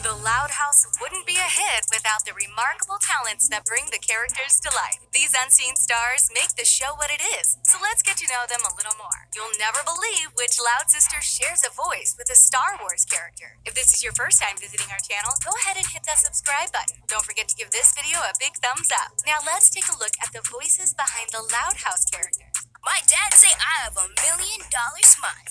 The Loud House wouldn't be a hit without the remarkable talents that bring the characters to life. These unseen stars make the show what it is, so let's get to know them a little more. You'll never believe which Loud sister shares a voice with a Star Wars character. If this is your first time visiting our channel, go ahead and hit that subscribe button. Don't forget to give this video a big thumbs up. Now let's take a look at the voices behind the Loud House characters. My dad say I have $1 million smile.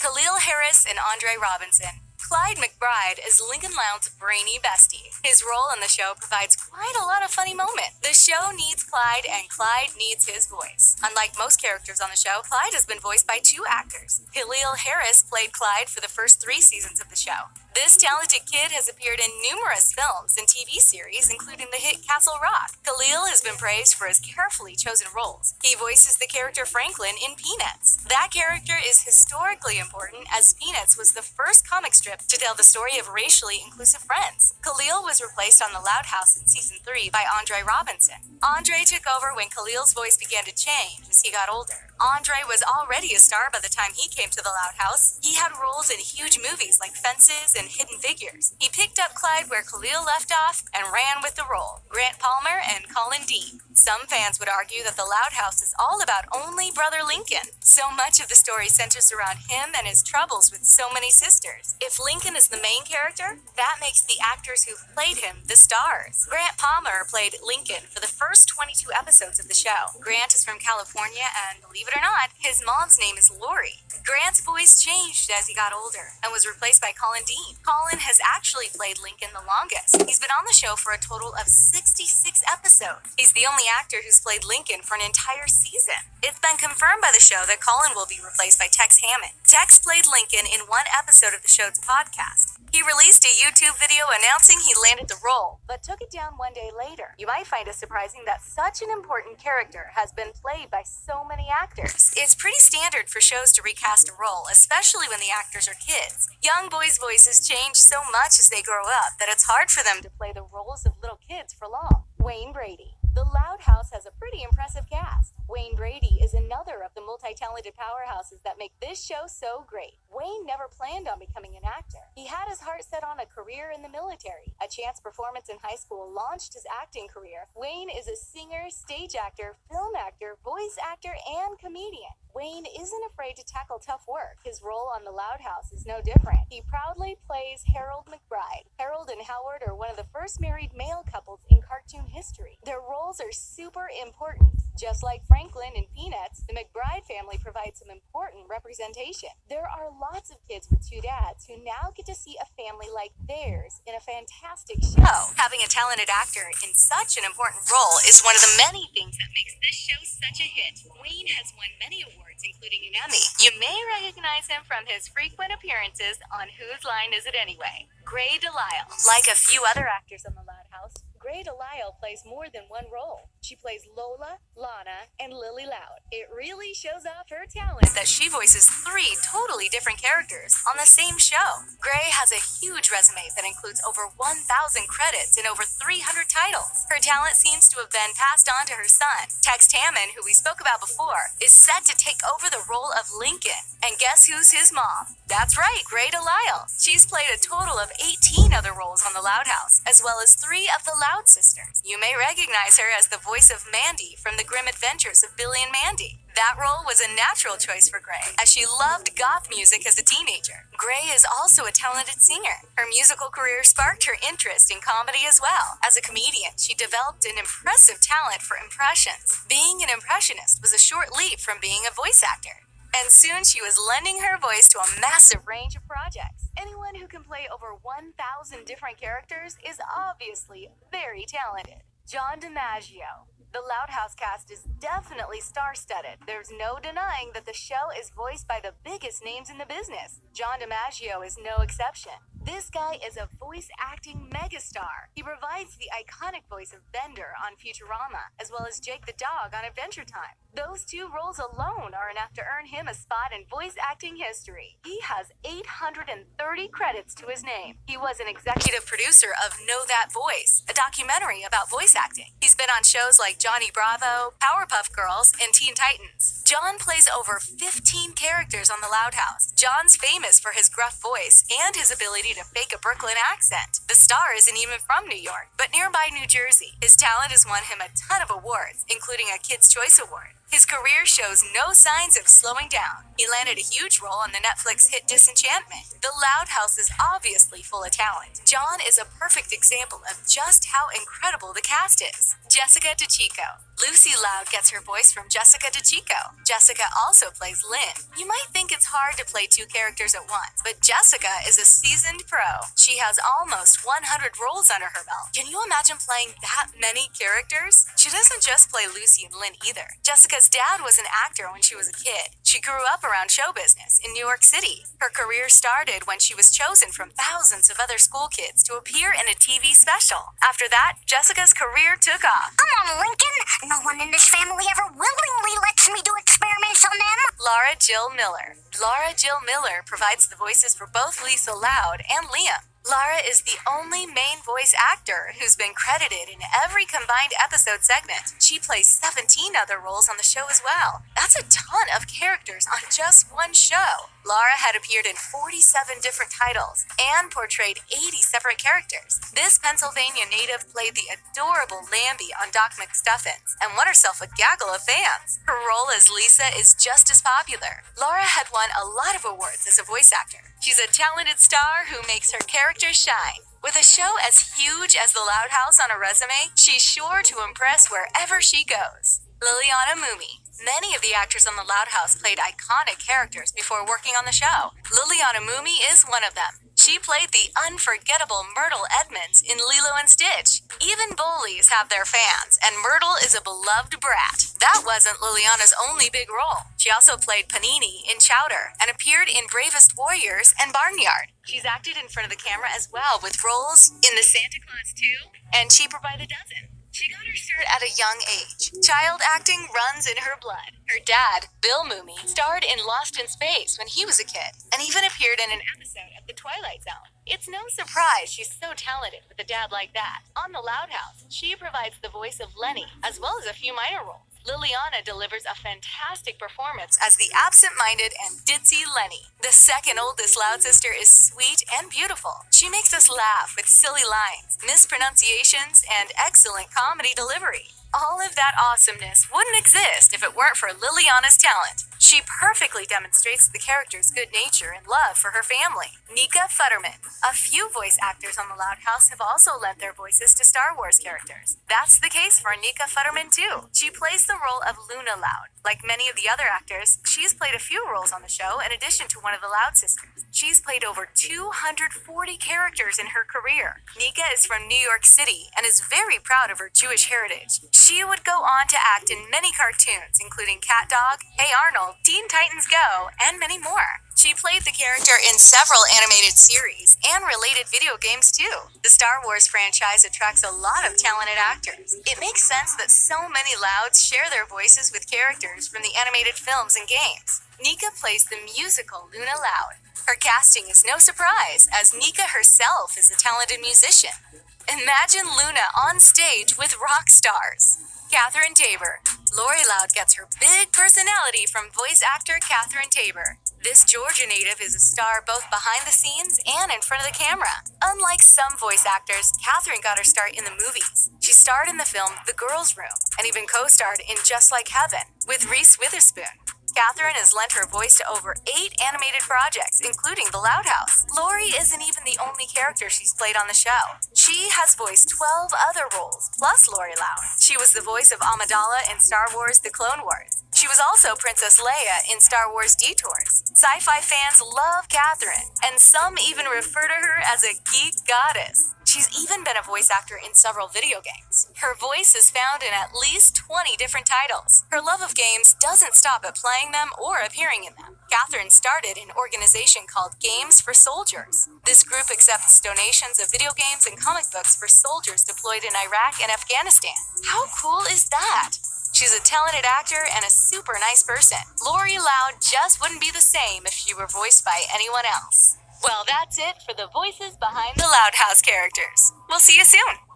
Khalil Harris and Andre Robinson. Clyde McBride is Lincoln Loud's brainy bestie. His role in the show provides quite a lot of funny moments. The show needs Clyde, and Clyde needs his voice. Unlike most characters on the show, Clyde has been voiced by 2 actors. Khalil Harris played Clyde for the first 3 seasons of the show. This talented kid has appeared in numerous films and TV series, including the hit Castle Rock. Khalil has been praised for his carefully chosen roles. He voices the character Franklin in Peanuts. That character is historically important, as Peanuts was the first comic strip to tell the story of racially inclusive friends. Khalil was replaced on The Loud House in season 3 by Andre Robinson. Andre took over when Khalil's voice began to change as he got older. Andre was already a star by the time he came to The Loud House. He had roles in huge movies like Fences and Hidden Figures. He picked up Clyde where Khalil left off and ran with the role. Grant Palmer and Colin Dean. Some fans would argue that The Loud House is all about only Brother Lincoln. So much of the story centers around him and his troubles with so many sisters. If Lincoln is the main character, that makes the actors who played him the stars. Grant Palmer played Lincoln for the first 22 episodes of the show. Grant is from California, and believe it or not, his mom's name is Lori. Grant's voice changed as he got older and was replaced by Colin Dean. Colin has actually played Lincoln the longest. He's been on the show for a total of 66 episodes. He's the only actor who's played Lincoln for an entire season. It's been confirmed by the show that Colin will be replaced by Tex Hammond. Tex played Lincoln in one episode of the show's podcast. He released a YouTube video announcing he landed the role, but took it down one day later. You might find it surprising that such an important character has been played by so many actors. It's pretty standard for shows to recast a role, especially when the actors are kids. Young boys' voices change so much as they grow up that it's hard for them to play the roles of little kids for long. Wayne Brady. The Loud House has a pretty impressive cast. Wayne Brady is another of the multi-talented powerhouses that make this show so great. Wayne never planned on becoming an actor. He had his heart set on a career in the military. A chance performance in high school launched his acting career. Wayne is a singer, stage actor, film actor, voice actor, and comedian. Wayne isn't afraid to tackle tough work. His role on The Loud House is no different. He proudly plays Harold McBride. Harold and Howard are one of the first married male couples in cartoon history. Their roles are super important. Just like Franklin in Peanuts, the McBride family provides some important representation. There are lots of kids with 2 dads who now get to see a family like theirs in a fantastic show. Having a talented actor in such an important role is one of the many things that makes this show such a hit. Wayne has won many awards, including an Emmy. You may recognize him from his frequent appearances on Whose Line Is It Anyway? Grey DeLisle. Like a few other actors on The Loud House, Grey DeLisle plays more than one role. She plays Lola, Lana, and Lily Loud. It really shows off her talent that she voices 3 totally different characters on the same show. Grey has a huge resume that includes over 1,000 credits and over 300 titles. Her talent seems to have been passed on to her son. Tex Hammond, who we spoke about before, is set to take over the role of Lincoln. And guess who's his mom? That's right, Grey DeLisle. She's played a total of 18 other roles on The Loud House, as well as 3 of the Loud sisters. You may recognize her as the voice of Mandy from The Grim Adventures of Billy and Mandy. That role was a natural choice for Grey, as she loved goth music as a teenager. Grey is also a talented singer. Her musical career sparked her interest in comedy as well. As a comedian, she developed an impressive talent for impressions. Being an impressionist was a short leap from being a voice actor. And soon she was lending her voice to a massive range of projects. Anyone who can play over 1,000 different characters is obviously very talented. John DiMaggio. The Loud House cast is definitely star-studded. There's no denying that the show is voiced by the biggest names in the business. John DiMaggio is no exception. This guy is a voice-acting megastar. He provides the iconic voice of Bender on Futurama, as well as Jake the Dog on Adventure Time. Those two roles alone are enough to earn him a spot in voice acting history. He has 830 credits to his name. He was an executive producer of Know That Voice, a documentary about voice acting. He's been on shows like Johnny Bravo, Powerpuff Girls, and Teen Titans. John plays over 15 characters on The Loud House. John's famous for his gruff voice and his ability to fake a Brooklyn accent. The star isn't even from New York, but nearby New Jersey. His talent has won him a ton of awards, including a Kids' Choice Award. His career shows no signs of slowing down. He landed a huge role on the Netflix hit Disenchantment. The Loud House is obviously full of talent. John is a perfect example of just how incredible the cast is. Jessica DeChico. Lucy Loud gets her voice from Jessica DeChico. Jessica also plays Lynn. You might think it's hard to play two characters at once, but Jessica is a seasoned pro. She has almost 100 roles under her belt. Can you imagine playing that many characters? She doesn't just play Lucy and Lynn either. Jessica's dad was an actor when she was a kid. She grew up around show business in New York City. Her career started when she was chosen from thousands of other school kids to appear in a TV special. After that, Jessica's career took off. Come on, Lincoln. No one in this family ever willingly lets me do experiments on them. Laura Jill Miller. Laura Jill Miller provides the voices for both Lisa Loud and Liam. Laura is the only main voice actor who's been credited in every combined episode segment. She plays 17 other roles on the show as well. That's a ton of characters on just one show. Laura had appeared in 47 different titles and portrayed 80 separate characters. This Pennsylvania native played the adorable Lambie on Doc McStuffins and won herself a gaggle of fans. Her role as Lisa is just as popular. Laura had won a lot of awards as a voice actor. She's a talented star who makes her characters shine. With a show as huge as The Loud House on her resume, she's sure to impress wherever she goes. Liliana Mumi. Many of the actors on The Loud House played iconic characters before working on the show. Liliana Mumi is one of them. She played the unforgettable Myrtle Edmonds in Lilo and Stitch. Even bullies have their fans, and Myrtle is a beloved brat. That wasn't Liliana's only big role. She also played Panini in Chowder and appeared in Bravest Warriors and Barnyard. She's acted in front of the camera as well with roles in The Santa Claus 2 and Cheaper by the Dozen. She got her start at a young age. Child acting runs in her blood. Her dad, Bill Mumi, starred in Lost in Space when he was a kid and even appeared in an episode of The Twilight Zone. It's no surprise she's so talented with a dad like that. On The Loud House, she provides the voice of Lenny as well as a few minor roles. Liliana delivers a fantastic performance as the absent-minded and ditzy Lenny. The second oldest Loud sister is sweet and beautiful. She makes us laugh with silly lines, mispronunciations, and excellent comedy delivery. All of that awesomeness wouldn't exist if it weren't for Liliana's talent. She perfectly demonstrates the character's good nature and love for her family. Nika Futterman. A few voice actors on The Loud House have also lent their voices to Star Wars characters. That's the case for Nika Futterman too. She plays the role of Luna Loud. Like many of the other actors, she's played a few roles on the show in addition to one of the Loud sisters. She's played over 240 characters in her career. Nika is from New York City and is very proud of her Jewish heritage. She would go on to act in many cartoons, including Cat Dog, Hey Arnold, Teen Titans Go, and many more. She played the character in several animated series and related video games too. The Star Wars franchise attracts a lot of talented actors. It makes sense that so many Louds share their voices with characters from the animated films and games. Nika plays the musical Luna Loud. Her casting is no surprise, as Nika herself is a talented musician. Imagine Luna on stage with rock stars. Catherine Tabor. Lori Loud gets her big personality from voice actor Catherine Tabor. This Georgia native is a star both behind the scenes and in front of the camera. Unlike some voice actors, Catherine got her start in the movies. She starred in the film The Girls' Room and even co-starred in Just Like Heaven with Reese Witherspoon. Catherine has lent her voice to over 8 animated projects, including The Loud House. Lori isn't even the only character she's played on the show. She has voiced 12 other roles, plus Lori Loud. She was the voice of Amidala in Star Wars The Clone Wars. She was also Princess Leia in Star Wars Detours. Sci-fi fans love Catherine, and some even refer to her as a geek goddess. She's even been a voice actor in several video games. Her voice is found in at least 20 different titles. Her love of games doesn't stop at playing them or appearing in them. Catherine started an organization called Games for Soldiers. This group accepts donations of video games and comic books for soldiers deployed in Iraq and Afghanistan. How cool is that? She's a talented actor and a super nice person. Lori Loud just wouldn't be the same if she were voiced by anyone else. Well, that's it for the voices behind the Loud House characters. We'll see you soon.